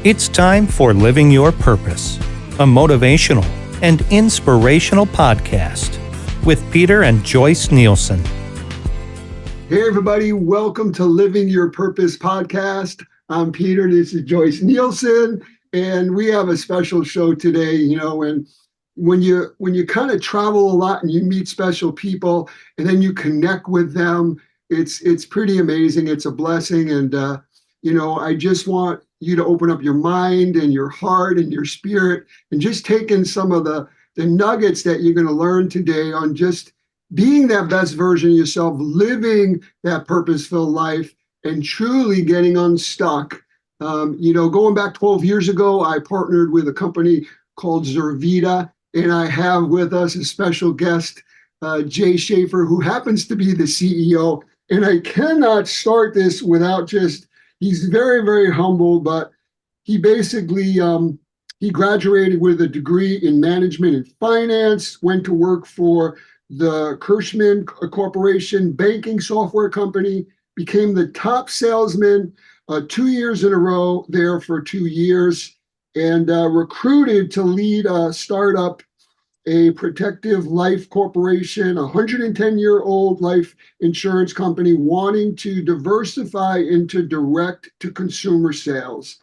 It's time for Living Your Purpose, a motivational and inspirational podcast with Peter and Joyce Nielsen. Hey, everybody. Welcome to Living Your Purpose podcast. I'm Peter. This is Joyce Nielsen. And we have a special show today. You know, when you kind of travel a lot and you meet special people and then you connect with them, it's pretty amazing. It's a blessing. And, I just want you to open up your mind and your heart and your spirit and just take in some of the nuggets that you're going to learn today on just being that best version of yourself, living that purpose-filled life, and truly getting unstuck. Going back 12 years ago, I partnered with a company called Zurvita, and I have with us a special guest, Jay Shafer, who happens to be the CEO. And I cannot start this without he's very, very humble, but he basically, he graduated with a degree in management and finance, went to work for the Kirschman Corporation banking software company, became the top salesman 2 years in a row there for 2 years, and recruited to lead a startup, a Protective Life Corporation, a 110-year-old life insurance company wanting to diversify into direct-to-consumer sales.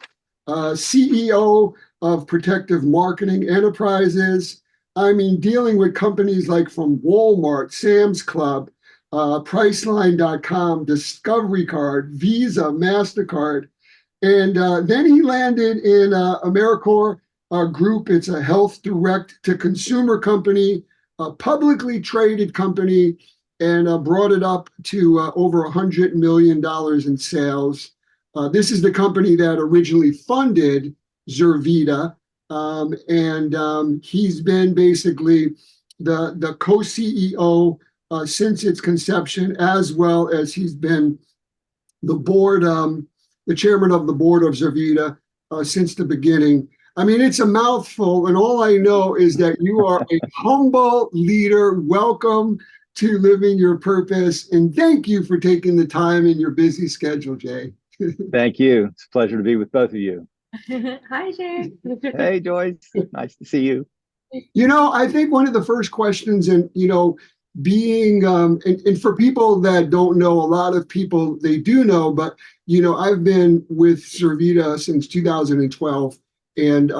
CEO of Protective Marketing Enterprises. I mean, dealing with companies like from Walmart, Sam's Club, Priceline.com, Discovery Card, Visa, MasterCard. And then he landed in AmeriCorps Group. It's a health direct-to-consumer company, a publicly traded company, and brought it up to over $100 million in sales. This is the company that originally funded Zurvita. He's been basically the co-CEO since its conception, as well as he's been the chairman of the board of Zurvita since the beginning. I mean, it's a mouthful, and all I know is that you are a humble leader. Welcome to Living Your Purpose, and thank you for taking the time in your busy schedule, Jay. Thank you. It's a pleasure to be with both of you. Hi, Jay. Hey, Joyce. Nice to see you. I think one of the first questions, and being and for people that don't know, a lot of people they do know, but I've been with Zurvita since 2012, and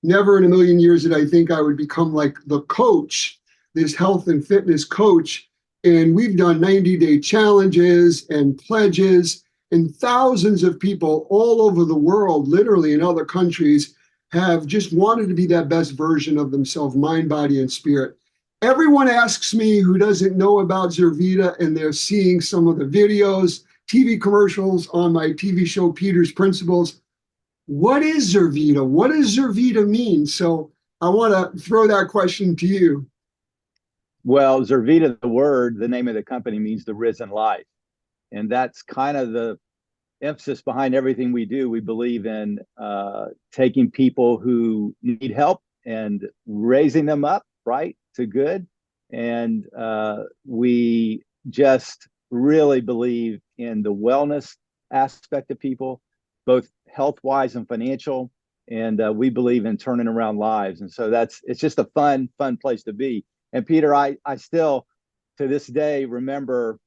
never in a million years did I think I would become like the coach, this health and fitness coach. And we've done 90-day challenges and pledges, and thousands of people all over the world, literally in other countries, have just wanted to be that best version of themselves, mind, body, and spirit. Everyone asks me who doesn't know about Zurvita, and they're seeing some of the videos, TV commercials on my TV show, Peter's Principles. What is Zurvita? What does Zurvita mean? So I want to throw that question to you. Well, Zurvita, the name of the company, means the risen life. And that's kind of the emphasis behind everything we do. We believe in taking people who need help and raising them up, right, to good. And we just really believe in the wellness aspect of people, both health-wise and financial. And we believe in turning around lives. And so it's just a fun place to be. And Peter, I still, to this day, remember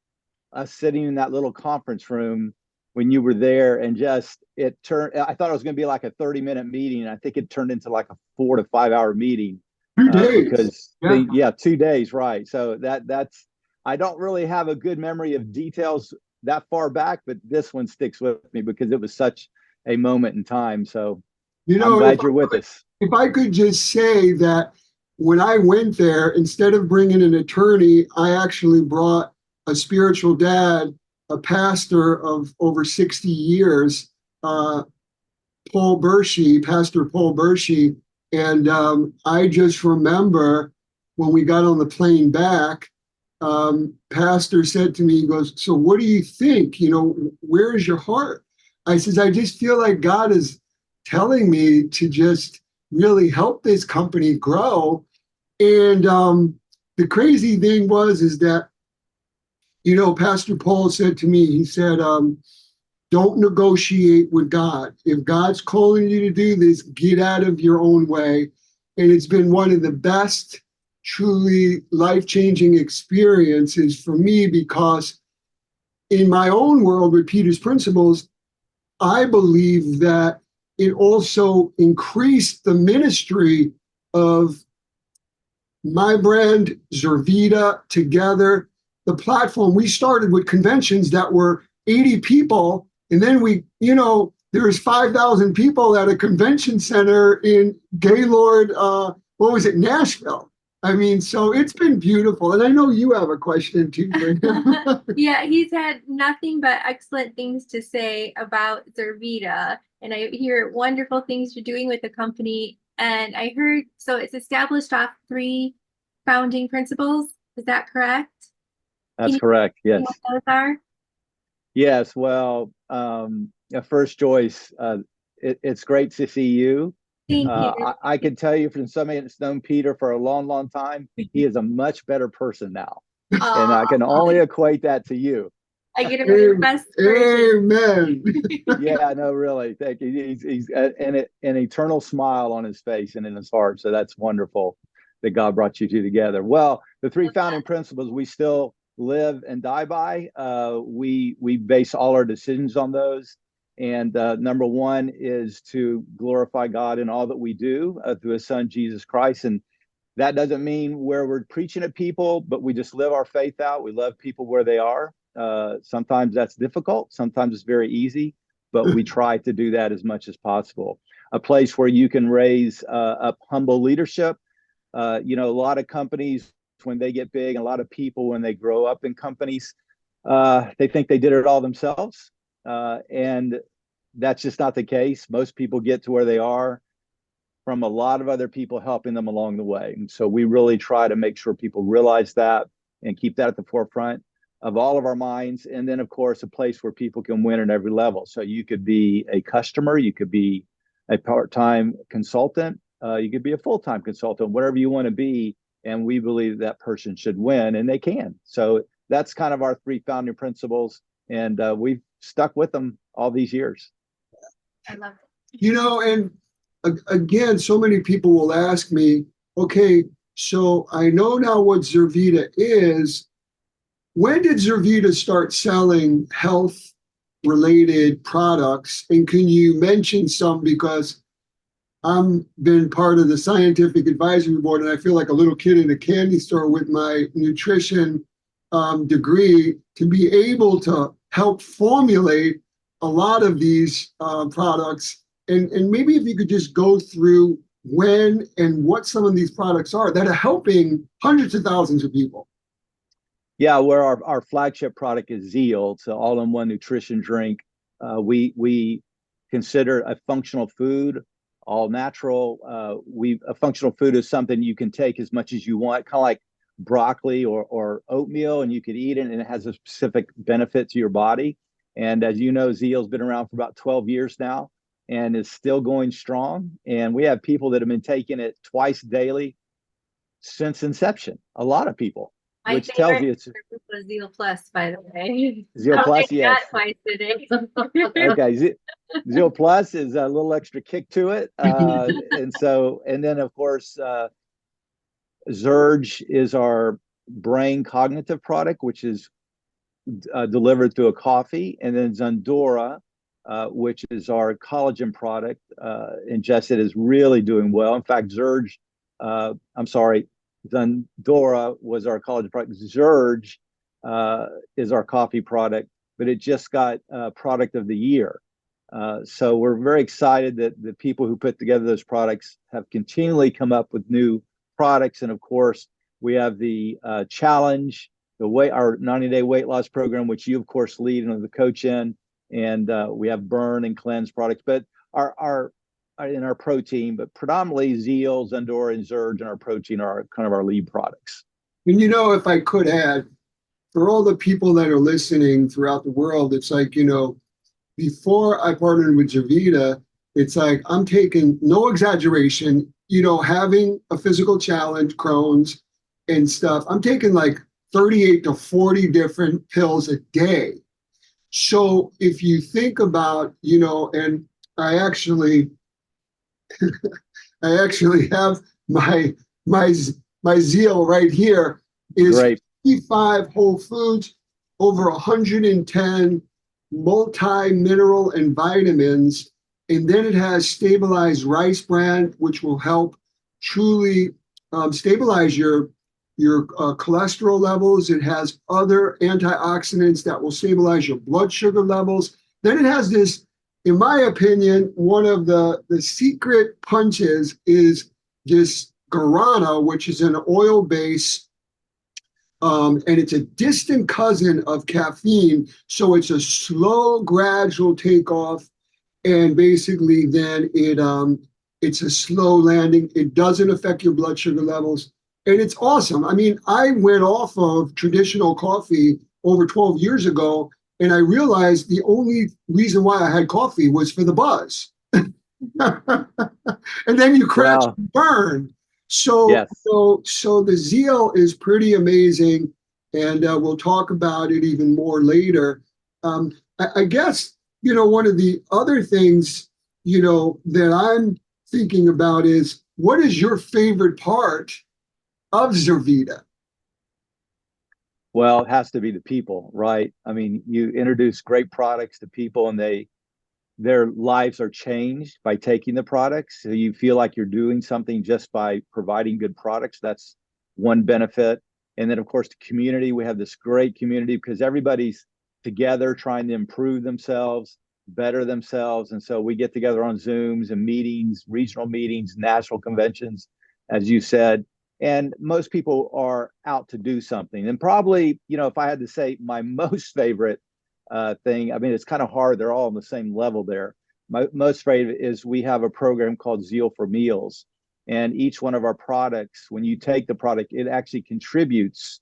us sitting in that little conference room when you were there, and I thought it was going to be like a 30-minute meeting. And I think it turned into like a 4 to 5 hour meeting. 2 days. Because 2 days, right. So that's, I don't really have a good memory of details that far back, but this one sticks with me because it was such a moment in time. So I'm glad you're with us. If I could just say that when I went there, instead of bringing an attorney, I actually brought a spiritual dad, a pastor of over 60 years, Pastor Paul Bershey. And I just remember when we got on the plane back, Pastor said to me, he goes, "So what do you think? Where is your heart?" I says, "I just feel like God is telling me to just really help this company grow." And the crazy thing is that, Pastor Paul said to me, he said, don't negotiate with God. If God's calling you to do this, get out of your own way. And it's been one of the best, truly life-changing experiences for me, because in my own world with Peter's principles, I believe that it also increased the ministry of my brand, Zurvita, together. The platform, we started with conventions that were 80 people. And then there's 5,000 people at a convention center in Gaylord, Nashville. I mean, so it's been beautiful. And I know you have a question too for him. Yeah, he's had nothing but excellent things to say about Zurvita. And I hear wonderful things you're doing with the company. And I heard, so it's established off 3 founding principles. Is that correct? That's correct. Yes. What those are? Yes. Well, first, Joyce, it's great to see you. Thank you. I can tell you from somebody that's known Peter for a long, long time, he is a much better person now. And I can only equate that to you. I get him the best version. Amen. Yeah, no, really. Thank you. He's an eternal smile on his face and in his heart. So that's wonderful that God brought you two together. Well, the 3 founding principles we still live and die by. We base all our decisions on those. And number 1 is to glorify God in all that we do through His Son, Jesus Christ. And that doesn't mean where we're preaching at people, but we just live our faith out. We love people where they are. Sometimes that's difficult. Sometimes it's very easy, but we try to do that as much as possible. A place where you can raise up humble leadership. A lot of companies, when they get big, and a lot of people, when they grow up in companies, they think they did it all themselves. And that's just not the case. Most people get to where they are from a lot of other people helping them along the way. And so we really try to make sure people realize that and keep that at the forefront of all of our minds. And then, of course, a place where people can win at every level. So you could be a customer, you could be a part-time consultant, you could be a full-time consultant, whatever you want to be. And we believe that person should win, and they can. So that's kind of our 3 founding principles. And we've stuck with them all these years. I love it. And again, so many people will ask me, okay, so I know now what Zurvita is. When did Zurvita start selling health-related products? And can you mention some? Because I've been part of the scientific advisory board, and I feel like a little kid in a candy store with my nutrition degree to be able to help formulate a lot of these products. And maybe if you could just go through when and what some of these products are that are helping hundreds of thousands of people. Yeah, where our flagship product is Zeal. It's an all-in-one nutrition drink. We consider a functional food, all natural. A functional food is something you can take as much as you want, kind of like broccoli or oatmeal, and you could eat it, and it has a specific benefit to your body. And as you know, Zeal's been around for about 12 years now and is still going strong. And we have people that have been taking it twice daily since inception. A lot of people. Which tells you it's Zeal Plus, by the way. Zeal Plus, yes. Twice a day. Okay, Zeal Plus is a little extra kick to it, and then of course, Zurge is our brain cognitive product, which is delivered through a coffee, and then Zundora, which is our collagen product, ingested, is really doing well. In fact, Zundora was our collagen product. Zurge is our coffee product, but it just got product of the year. So we're very excited that the people who put together those products have continually come up with new products. And of course, we have the challenge, our 90-day weight loss program, which you of course lead and are the coach in, and we have burn and cleanse products. But our in our protein, but predominantly Zeal, Zundora, and Zurge, and our protein are kind of our lead products. And if I could add, for all the people that are listening throughout the world, it's like, before I partnered with Zurvita, it's like I'm taking, no exaggeration, having a physical challenge, Crohn's and stuff, I'm taking like 38 to 40 different pills a day. So if you think about, and I actually, I actually have my my zeal right here is Great. 55 whole foods, over 110 multi-mineral and vitamins, and then it has stabilized rice bran, which will help truly stabilize your cholesterol levels. It has other antioxidants that will stabilize your blood sugar levels. Then it has this, in my opinion, one of the secret punches is this guarana, which is an oil base, and it's a distant cousin of caffeine. So it's a slow, gradual takeoff, and basically then it's a slow landing. It doesn't affect your blood sugar levels, and it's awesome. I mean, I went off of traditional coffee over 12 years ago, and I realized the only reason why I had coffee was for the buzz. And then you crash Well, and burn. So, yes. so the zeal is pretty amazing, and we'll talk about it even more later. I guess one of the other things that I'm thinking about is, what is your favorite part of Zurvita? Well, it has to be the people, right? I mean, you introduce great products to people and their lives are changed by taking the products. So you feel like you're doing something just by providing good products. That's one benefit. And then, of course, the community. We have this great community because everybody's together trying to improve themselves, better themselves. And so we get together on Zooms and meetings, regional meetings, national conventions, as you said. And most people are out to do something. And probably, if I had to say my most favorite thing. I mean, it's kind of hard. They're all on the same level there. My most favorite is we have a program called Zeal for Meals. And each one of our products, when you take the product, it actually contributes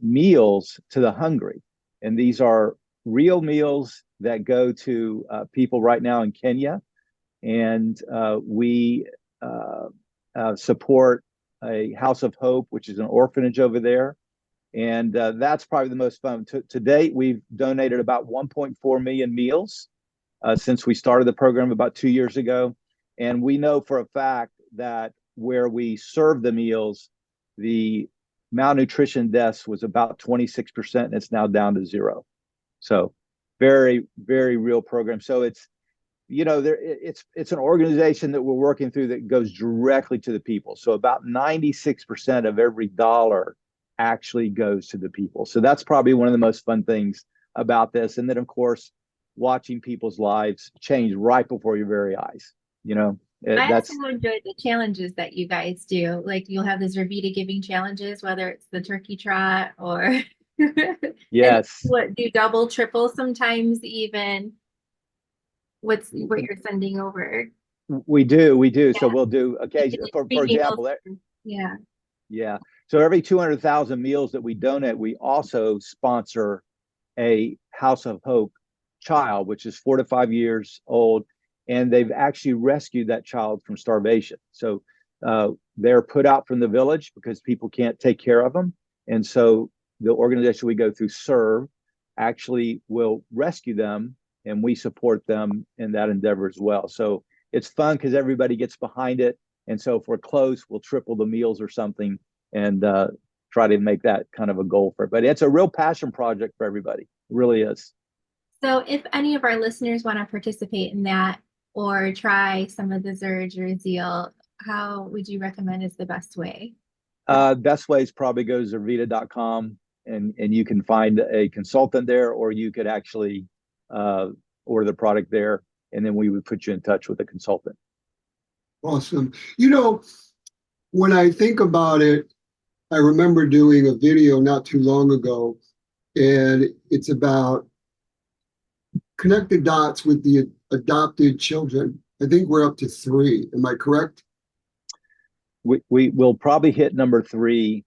meals to the hungry. And these are real meals that go to people right now in Kenya. And we support a House of Hope, which is an orphanage over there. And that's probably the most fun. To date, we've donated about 1.4 million meals since we started the program about 2 years ago. And we know for a fact that where we serve the meals, the malnutrition deaths was about 26%, and it's now down to 0. So very, very real program. So it's an organization that we're working through that goes directly to the people. So about 96% of every dollar actually goes to the people. So that's probably one of the most fun things about this. And then, of course, watching people's lives change right before your very eyes. I That's also enjoy the challenges that you guys do. Like you'll have the Zurvita Giving challenges, whether it's the turkey trot or and yes, what do double, triple, sometimes even what you're sending over. we do. So Yeah. we'll do occasion for example, Yeah. yeah. So every 200,000 meals that we donate, we also sponsor a House of Hope child, which is 4 to 5 years old, and they've actually rescued that child from starvation. So they're put out from the village because people can't take care of them, and so the organization we go through, Serve, actually will rescue them, and we support them in that endeavor as well. So it's fun because everybody gets behind it, and so if we're close, we'll triple the meals or something, and try to make that kind of a goal for it. But it's a real passion project for everybody. It really is. So if any of our listeners want to participate in that or try some of the Zurge or Zeal, how would you recommend is the best way? Best way is probably go to Zurvita.com and you can find a consultant there, or you could actually order the product there, and then we would put you in touch with a consultant. Awesome. When I think about it, I remember doing a video not too long ago, and it's about connect the dots with the adopted children. I think we're up to 3. Am I correct? We will probably hit number 3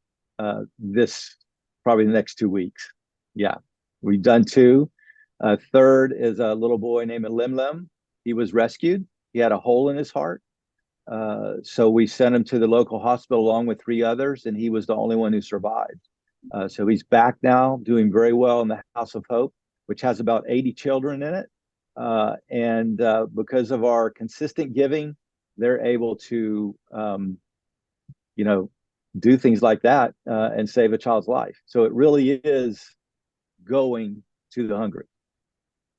this probably the next 2 weeks. Yeah, we've done 2. Third is a little boy named Lim. He was rescued. He had a hole in his heart. So we sent him to the local hospital along with 3 others, and he was the only one who survived. So he's back now, doing very well in the House of Hope. which has about 80 children in it. And because of our consistent giving, they're able to, do things like that and save a child's life. So it really is going to the hungry.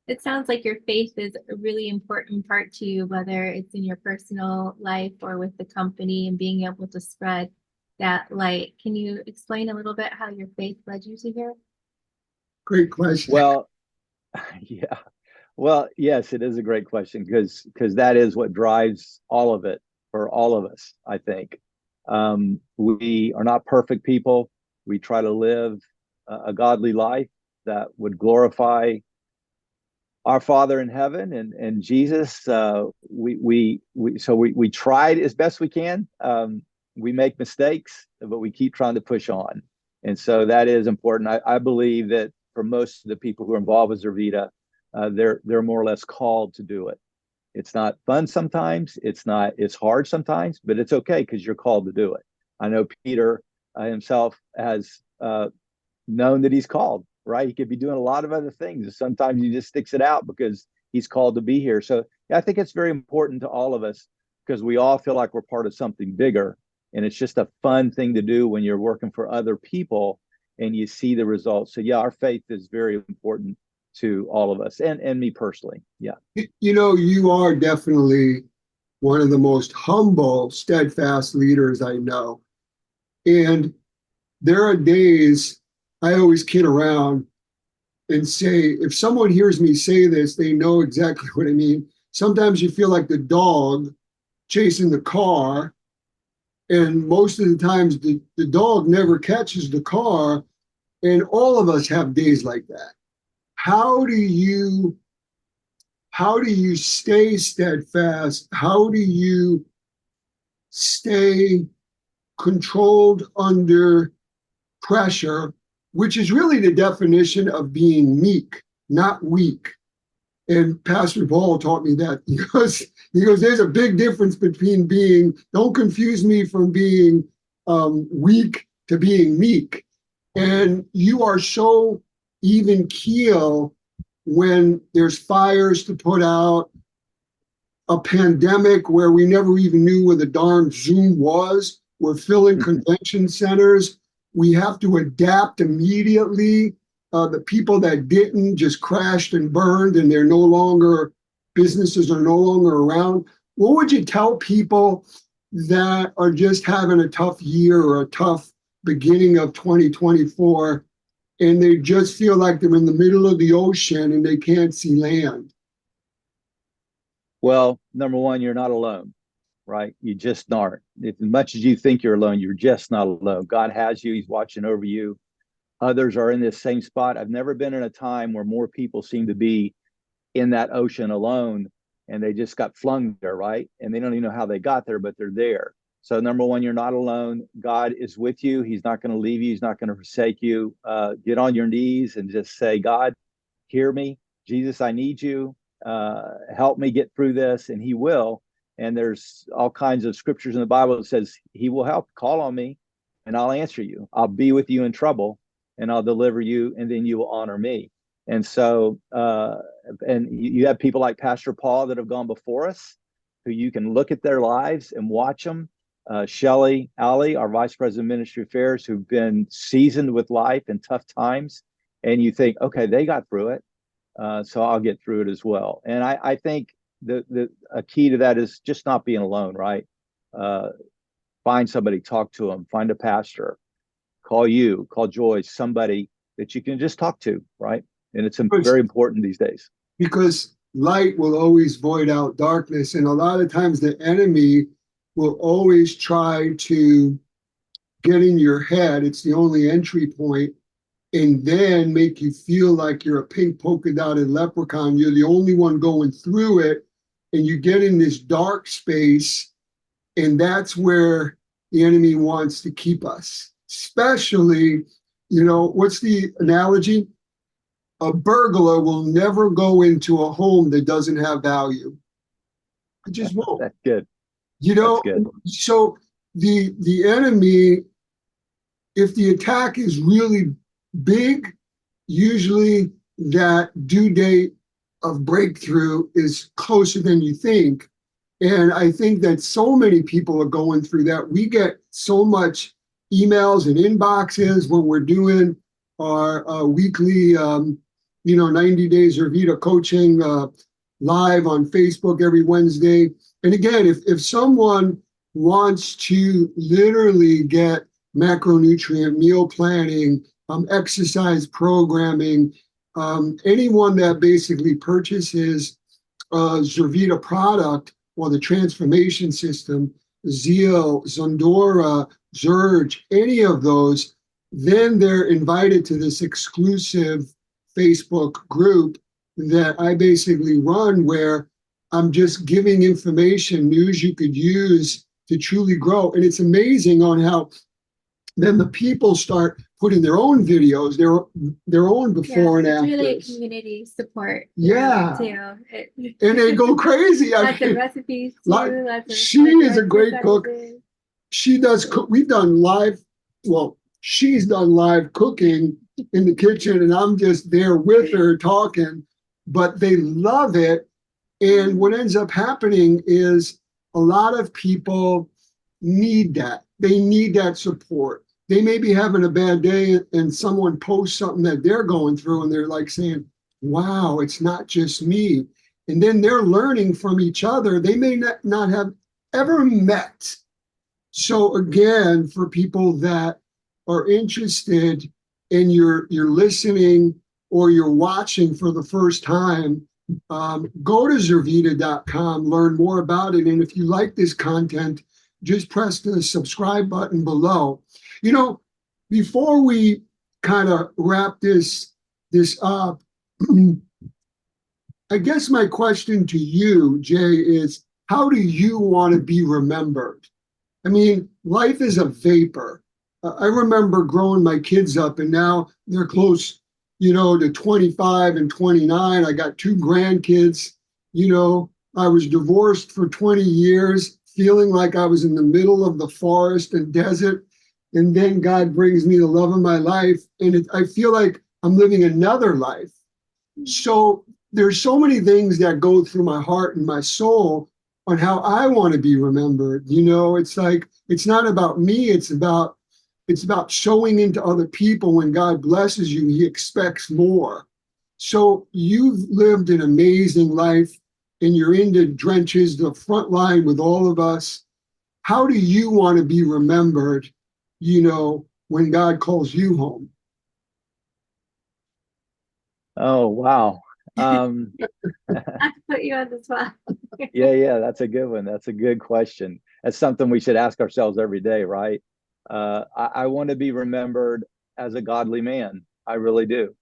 It sounds like your faith is a really important part to you, whether it's in your personal life or with the company, and being able to spread that light. Can you explain a little bit how your faith led you to here? Great question. Well, yeah. Well, yes, it is a great question because that is what drives all of it for all of us, I think. We are not perfect people. We try to live a godly life that would glorify our Father in heaven and Jesus. We tried as best we can. We make mistakes, but we keep trying to push on. And so that is important. I believe that for most of the people who are involved with Zurvita, they're more or less called to do it. It's not fun sometimes. It's hard sometimes, but it's okay because you're called to do it. I know Peter himself has known that he's called, right? He could be doing a lot of other things. Sometimes he just sticks it out because he's called to be here. So yeah, I think it's very important to all of us because we all feel like we're part of something bigger. And it's just a fun thing to do when you're working for other people and you see the results. So yeah, our faith is very important to all of us and me personally. Yeah. You are definitely one of the most humble, steadfast leaders I know. And there are days I always kid around and say, if someone hears me say this, they know exactly what I mean. Sometimes you feel like the dog chasing the car, and most of the times the dog never catches the car, and all of us have days like that. How do you stay steadfast? How do you stay controlled under pressure, which is really the definition of being meek, not weak? And Pastor Paul taught me that. He goes, there's a big difference between don't confuse me from being weak to being meek. And you are so even keel when there's fires to put out, a pandemic where we never even knew where the darn Zoom was. We're filling convention centers. We have to adapt immediately. The people that didn't just crashed and burned, and businesses are no longer around. What would you tell people that are just having a tough year or a tough beginning of 2024, and they just feel like they're in the middle of the ocean and they can't see land? Well, number one, you're not alone, right? You just aren't. As much as you think you're alone, you're just not alone. God has you. He's watching over you. Others are in this same spot. I've never been in a time where more people seem to be in that ocean alone, and they just got flung there, right? And they don't even know how they got there, but they're there. So number one, you're not alone. God is with you. He's not going to leave you. He's not going to forsake you. Get on your knees and just say, God, hear me. Jesus, I need you. Help me get through this. And he will. And there's all kinds of scriptures in the Bible that says he will help. Call on me and I'll answer you. I'll be with you in trouble and I'll deliver you, and then you will honor me. And so, and you have people like Pastor Paul that have gone before us, who you can look at their lives and watch them. Shelley Alley, our Vice President of Ministry Affairs, who've been seasoned with life and tough times. And you think, okay, they got through it. So I'll get through it as well. And I think a key to that is just not being alone, right? Find somebody, talk to them, find a pastor, call Joyce, somebody that you can just talk to, right? And it's very important these days. Because light will always void out darkness. And a lot of times the enemy will always try to get in your head. It's the only entry point. And then make you feel like you're a pink polka dotted leprechaun. You're the only one going through it. And you get in this dark space. And that's where the enemy wants to keep us. Especially, what's the analogy? A burglar will never go into a home that doesn't have value. It just won't. That's good. That's good. So the enemy, if the attack is really big, usually that due date of breakthrough is closer than you think. And I think that so many people are going through that. We get so much emails and inboxes when we're doing our weekly, 90 days Zurvita coaching live on Facebook every Wednesday. And again, if someone wants to literally get macronutrient meal planning, exercise programming, anyone that basically purchases a Zurvita product or the transformation system, Zeal, Zondora, Zurge, any of those, then they're invited to this exclusive Facebook group that I basically run, where I'm just giving information, news you could use to truly grow. And it's amazing on how then the people start putting their own videos, their own before and after. It's really a community support. Yeah. Too. And they go crazy. Lots of recipes too. She is a great cook. She does cook. We've done live, she's done live cooking in the kitchen, and I'm just there with her talking, but they love it. And what ends up happening is a lot of people need that. They need that support. They may be having a bad day and someone posts something that they're going through and they're like saying, wow, it's not just me. And then they're learning from each other. They may not have ever met. So again, for people that are interested and you're listening or you're watching for the first time, go to Zurvita.com, learn more about it. And if you like this content, just press the subscribe button below. Before we kind of wrap this up, I guess my question to you, Jay, is how do you want to be remembered? I mean, life is a vapor. I remember growing my kids up, and now they're close, to 25 and 29. I got 2 grandkids. I was divorced for 20 years, feeling like I was in the middle of the forest and desert. And then God brings me the love of my life. And I feel like I'm living another life. So there's so many things that go through my heart and my soul on how I want to be remembered. It's like, it's not about me. It's about showing into other people. When God blesses you, he expects more. So you've lived an amazing life, and you're in the trenches, the front line with all of us. How do you want to be remembered, when God calls you home? Oh, wow. I put you on the spot. Yeah, that's a good one. That's a good question. That's something we should ask ourselves every day, right? I want to be remembered as a godly man. I really do.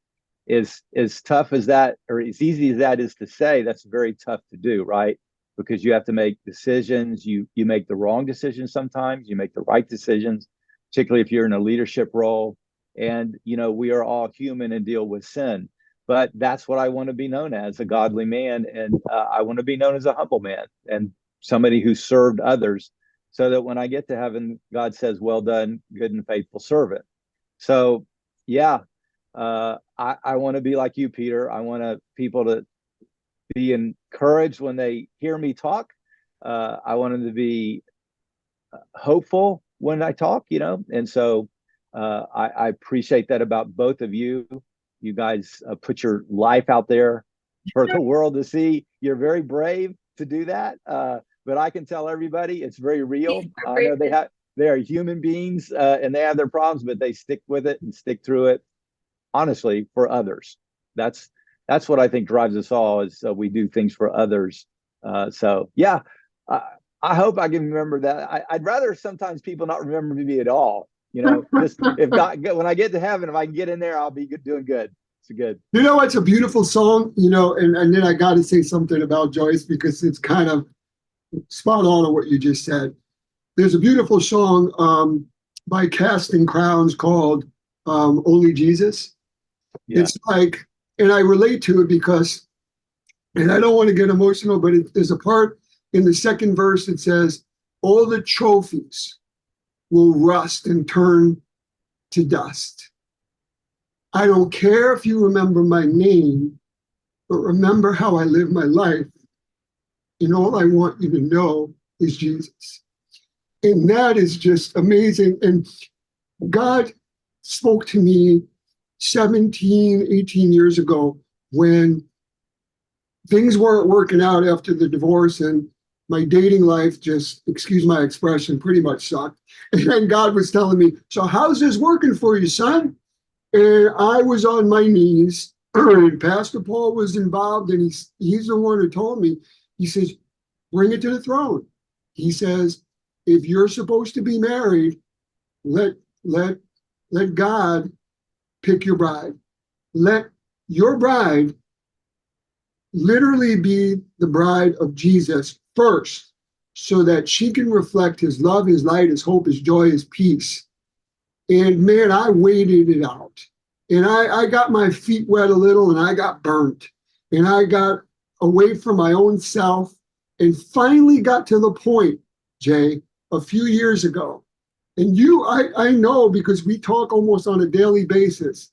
As tough as that, or as easy as that is to say, that's very tough to do, right? Because you have to make decisions. You make the wrong decisions sometimes. You make the right decisions, particularly if you're in a leadership role. And, we are all human and deal with sin. But that's what I want to be known as, a godly man. And I want to be known as a humble man and somebody who served others, so that when I get to heaven, God says, well done, good and faithful servant. So, yeah, I want to be like you, Peter. I want people to be encouraged when they hear me talk. I want them to be hopeful when I talk, and so I appreciate that about both of you. You guys put your life out there for the world to see. You're very brave to do that. But I can tell everybody it's very real. I know they are human beings and they have their problems, but they stick with it and stick through it, honestly, for others. That's what I think drives us all, is we do things for others. So yeah, I hope I can remember that. I'd rather sometimes people not remember me at all. Just if God, when I get to heaven, if I can get in there, I'll be doing good. It's good. It's a beautiful song, and then I got to say something about Joyce, because it's kind of spot on what you just said. There's a beautiful song by Casting Crowns called Only Jesus. Yeah. It's like, and I relate to it because, and I don't want to get emotional, but there's a part in the second verse that says, all the trophies will rust and turn to dust. I don't care if you remember my name, but remember how I live my life. And all I want you to know is Jesus. And that is just amazing. And God spoke to me 17, 18 years ago when things weren't working out after the divorce and my dating life just, excuse my expression, pretty much sucked. And God was telling me, so how's this working for you, son? And I was on my knees, and Pastor Paul was involved, and he's the one who told me, he says, bring it to the throne. He says, if you're supposed to be married, let God pick your bride. Let your bride literally be the bride of Jesus first, so that she can reflect his love, his light, his hope, his joy, his peace. And man, I waited it out. And I got my feet wet a little, and I got burnt. And I got away from my own self, and finally got to the point, Jay, a few years ago. And I know, because we talk almost on a daily basis.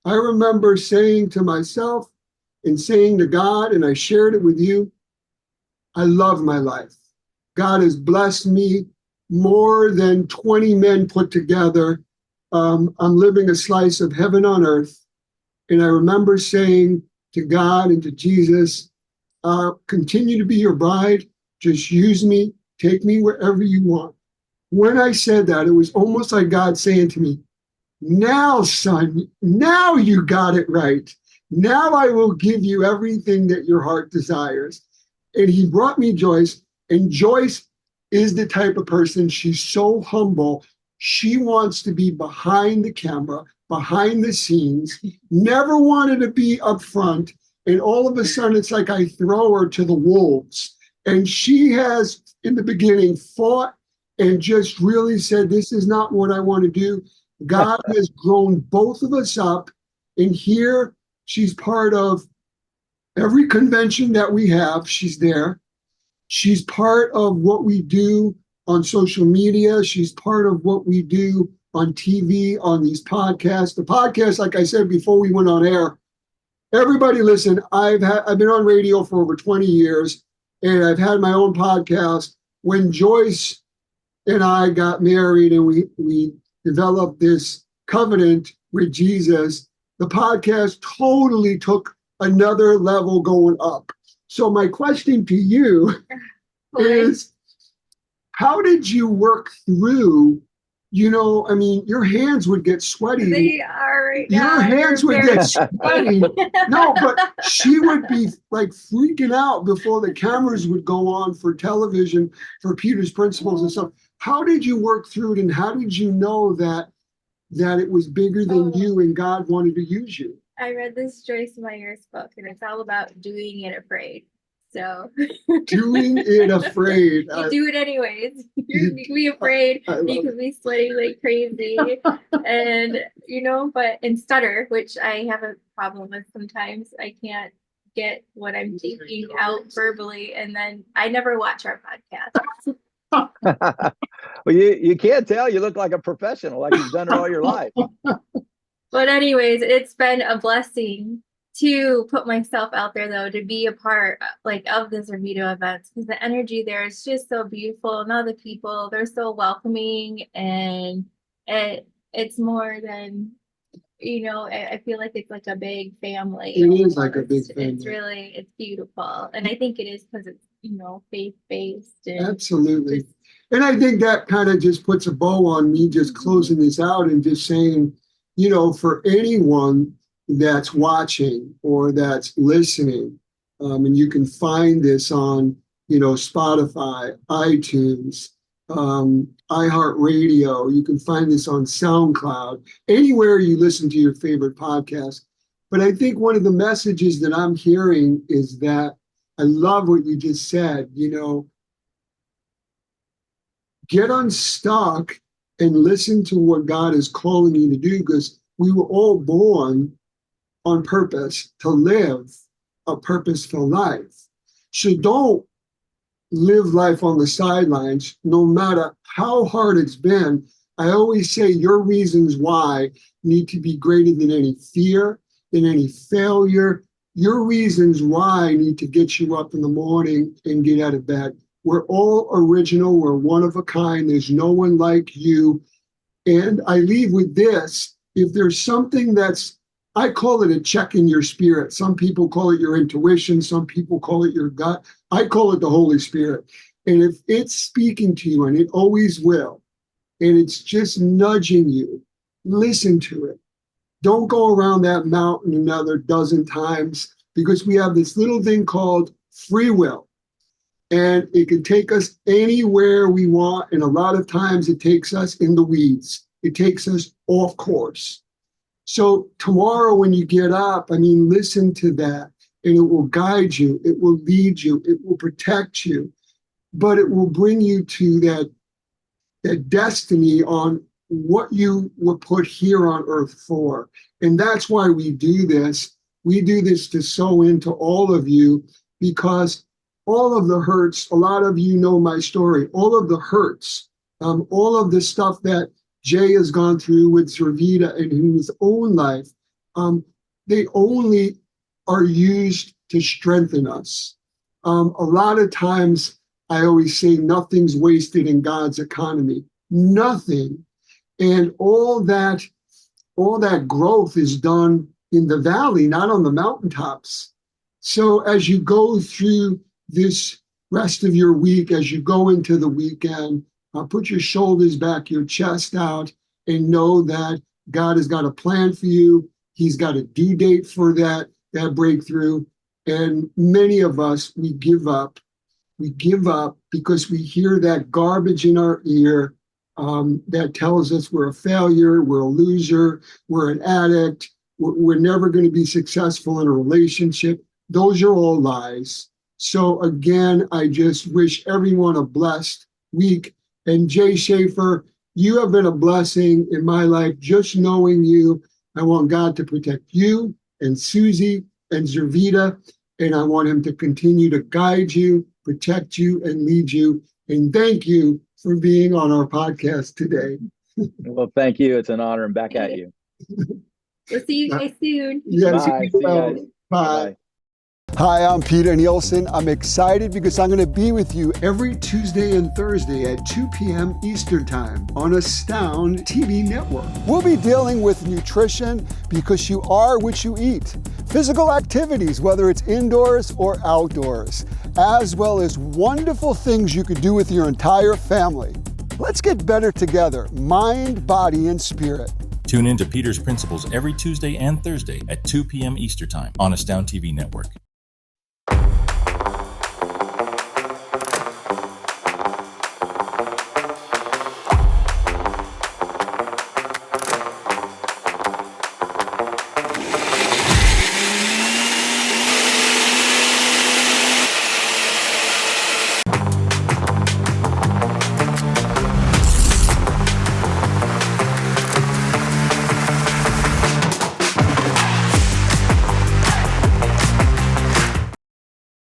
I remember saying to myself and saying to God, and I shared it with you, I love my life. God has blessed me more than 20 men put together. I'm living a slice of heaven on earth. And I remember saying to God and to Jesus, continue to be your bride. Just use me. Take me wherever you want. When I said that, it was almost like God saying to me, now, son, now you got it right. Now I will give you everything that your heart desires. And he brought me Joyce, and Joyce is the type of person, she's so humble. She wants to be behind the camera, behind the scenes, never wanted to be up front. And all of a sudden, it's like I throw her to the wolves. And she has, in the beginning, fought and just really said, this is not what I want to do. God has grown both of us up. And here she's part of every convention that we have. She's there. She's part of what we do on social media. She's part of what we do on TV, on these podcasts. The podcast, like I said before we went on air, everybody listen, I've been on radio for over 20 years, and I've had my own podcast. When Joyce and I got married and we developed this covenant with Jesus, the podcast totally took another level going up. So my question to you is, how did you work through, I mean, your hands would get sweaty. They are right now. Your hands would get sweaty. No, but she would be like freaking out before the cameras would go on for television, for Peter's Principles and stuff. How did you work through it, and how did you know that it was bigger than you and God wanted to use you? I read this Joyce Meyer's book, and it's all about doing it afraid. So doing it afraid. You do it anyways. You can be afraid. You can be sweating like crazy, and and stutter, which I have a problem with sometimes. I can't get what I'm thinking out verbally, and then I never watch our podcast. Well, you can't tell. You look like a professional, like you've done it all your life. But anyways, it's been a blessing to put myself out there, though, to be a part of the Zurvita events, because the energy there is just so beautiful, and all the people, they're so welcoming, and it's more than, I feel like it's like a big family. It is like a big family. It's beautiful, and I think it is because it's faith-based. Absolutely. And I think that kind of just puts a bow on me just closing this out and just saying, for anyone that's watching or that's listening, and you can find this on, Spotify, iTunes, iHeartRadio. You can find this on SoundCloud, anywhere you listen to your favorite podcast. But I think one of the messages that I'm hearing is that I love what you just said, get unstuck and listen to what God is calling you to do, because we were all born on purpose to live a purposeful life. So don't live life on the sidelines, no matter how hard it's been. I always say your reasons why need to be greater than any fear, than any failure. Your reasons why need to get you up in the morning and get out of bed. We're all original. We're one of a kind. There's no one like you. And I leave with this. If there's something I call it a check in your spirit. Some people call it your intuition. Some people call it your gut. I call it the Holy Spirit. And if it's speaking to you, and it always will, and it's just nudging you, listen to it. Don't go around that mountain another dozen times, because we have this little thing called free will. And it can take us anywhere we want. And a lot of times it takes us in the weeds. It takes us off course. So tomorrow when you get up, listen to that, and it will guide you. It will lead you. It will protect you. But it will bring you to that destiny on what you were put here on earth for. And that's why we do this. We do this to sow into all of you, because all of the hurts, a lot of you know my story, all of the hurts, all of the stuff that Jay has gone through with Zurvita and in his own life, they only are used to strengthen us. A lot of times, I always say nothing's wasted in God's economy. Nothing. And all that growth is done in the valley, not on the mountaintops. So as you go through this rest of your week, as you go into the weekend, put your shoulders back, your chest out, and know that God has got a plan for you. He's got a due date for that breakthrough. And many of us, we give up. We give up because we hear that garbage in our ear that tells us we're a failure, we're a loser, we're an addict, we're never going to be successful in a relationship. Those are all lies. So again, I just wish everyone a blessed week. And Jay Shafer, you have been a blessing in my life. Just knowing you, I want God to protect you and Susie and Zurvita, and I want him to continue to guide you, protect you, and lead you. And thank you for being on our podcast today. Well, thank you. It's an honor, and back at you. We'll see you guys soon. Yes, Bye. See you guys. Bye. Bye. Hi, I'm Peter Nielsen. I'm excited because I'm going to be with you every Tuesday and Thursday at 2 p.m. Eastern Time on Astound TV network. We'll be dealing with nutrition because you are what you eat. Physical activities, whether it's indoors or outdoors, as well as wonderful things you could do with your entire family. Let's get better together, mind, body, and spirit. Tune in to Peter's Principles every Tuesday and Thursday at 2 p.m. Eastern Time on Astound TV network.